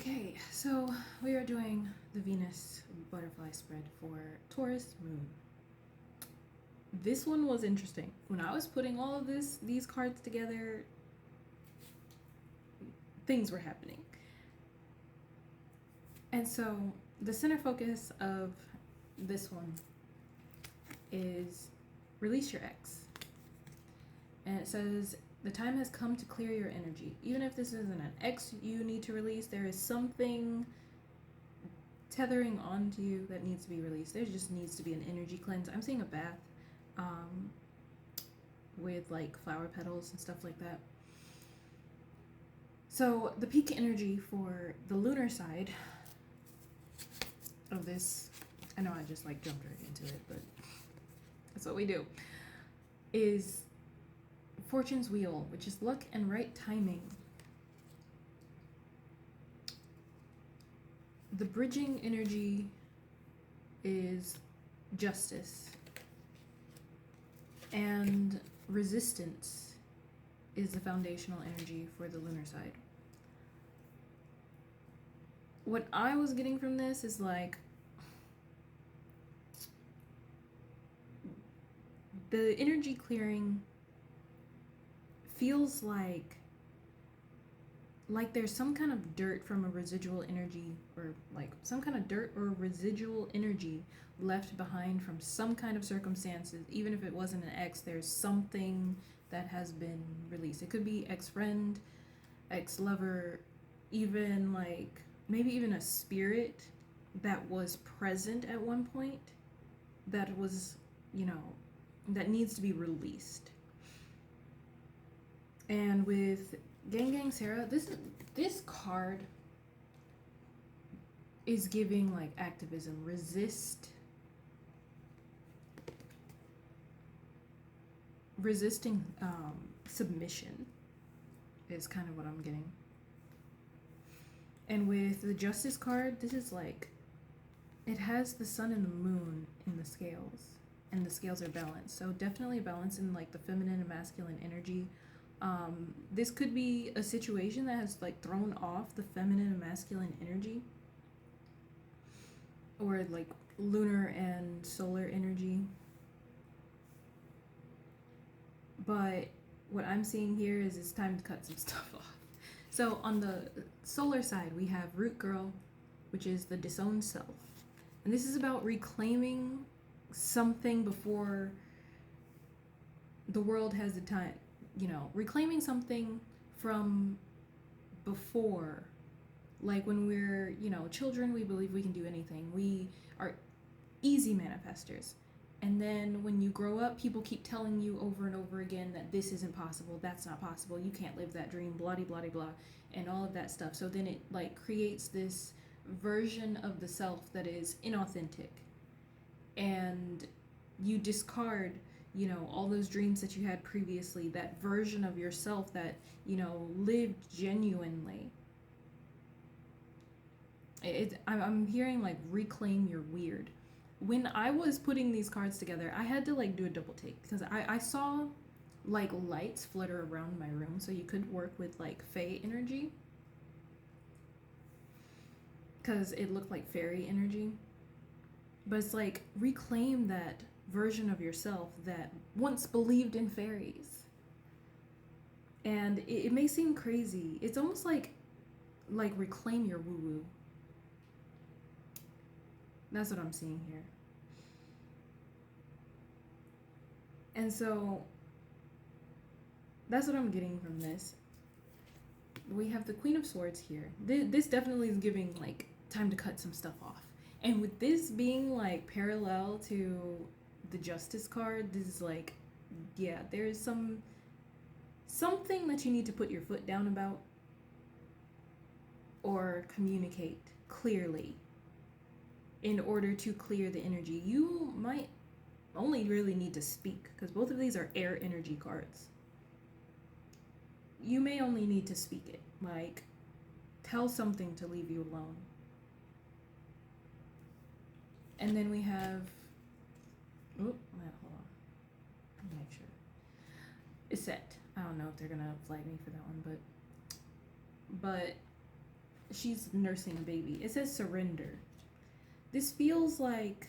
Okay, so we are doing the Venus butterfly spread for Taurus Moon. This one was interesting. When I was putting all of these cards together, things were happening. And so the center focus of this one is release your ex. And it says the time has come to clear your energy. Even if this isn't an ex you need to release, there is something tethering onto you that needs to be released. There just needs to be an energy cleanse. I'm seeing a bath with like flower petals and stuff like that. So the peak energy for the lunar side of this, I know I just like jumped right into it, but that's what we do, is Fortune's Wheel, which is luck and right timing. The bridging energy is justice, and resistance is the foundational energy for the lunar side. What I was getting from this is like the energy clearing feels like there's some kind of dirt from a residual energy, or like some kind of dirt or residual energy left behind from some kind of circumstances. Even if it wasn't an ex, there's something that has been released. It could be ex-friend, ex-lover, even like maybe even a spirit that was present at one point that was, that needs to be released. And with Gang Sarah, this card is giving like activism, resisting submission is kind of what I'm getting. And with the Justice card, this is like, it has the sun and the moon in the scales, and the scales are balanced. So definitely balance in like the feminine and masculine energy. This could be a situation that has like thrown off the feminine and masculine energy, or like lunar and solar energy. But what I'm seeing here is it's time to cut some stuff off. So on the solar side, we have Root Girl, which is the disowned self. And this is about reclaiming something before the world has the time, reclaiming something from before. Like when we're, children, we believe we can do anything. We are easy manifestors. And then when you grow up, people keep telling you over and over again that this isn't possible, that's not possible, you can't live that dream, blah, blah, blah, blah, and all of that stuff. So then it like creates this version of the self that is inauthentic. And you discard, all those dreams that you had previously, that version of yourself that, lived genuinely. I'm hearing like reclaim your weird. When I was putting these cards together, I had to like do a double take because I saw like lights flutter around my room, so you could work with like fae energy because it looked like fairy energy. But it's like reclaim that version of yourself that once believed in fairies. And it may seem crazy. It's almost like reclaim your woo-woo. That's what I'm seeing here. And so that's what I'm getting from this. We have the Queen of Swords here. This definitely is giving like time to cut some stuff off. And with this being like parallel to the Justice card, this is like, yeah, there's something that you need to put your foot down about or communicate clearly in order to clear the energy. You might only really need to speak, because both of these are air energy cards. You may only need to speak it, like tell something to leave you alone. And then we have, hold on, make sure it's set. I don't know if they're gonna flag me for that one, but she's nursing a baby. It says surrender. This feels like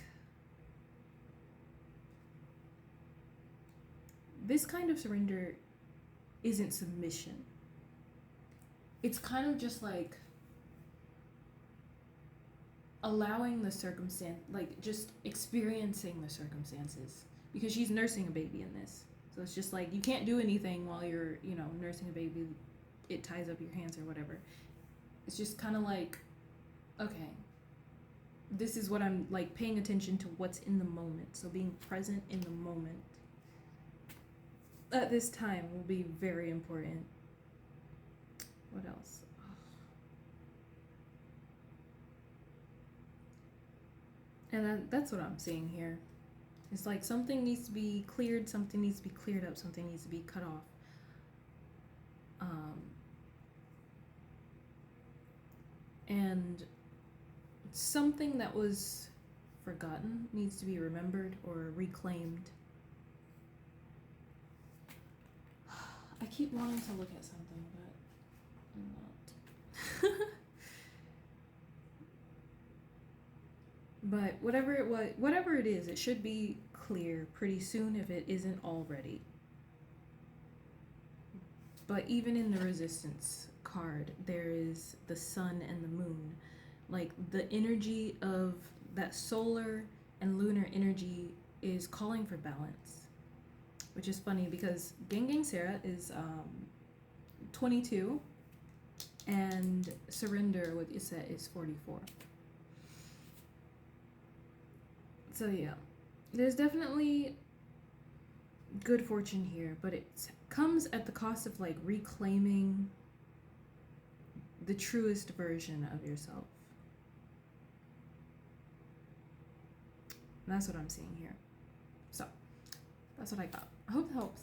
this kind of surrender isn't submission. It's kind of just like allowing the circumstance, like just experiencing the circumstances, because she's nursing a baby in this. So it's just like you can't do anything while you're, you know, nursing a baby. It ties up your hands or whatever. It's just kind of like, okay, this is what I'm like, paying attention to what's in the moment. So being present in the moment at this time will be very important. What else? And that's what I'm seeing here. It's like something needs to be cleared, something needs to be cleared up, something needs to be cut off. And something that was forgotten needs to be remembered or reclaimed. I keep wanting to look at something, but I'm not. But whatever it is, it should be clear pretty soon if it isn't already. But even in the resistance card, there is the sun and the moon. Like the energy of that solar and lunar energy is calling for balance. Which is funny because Gang Sarah is 22 and Surrender, what you said, is 44. So yeah, there's definitely good fortune here, but it comes at the cost of like reclaiming the truest version of yourself. And that's what I'm seeing here. So that's what I got. I hope it helps.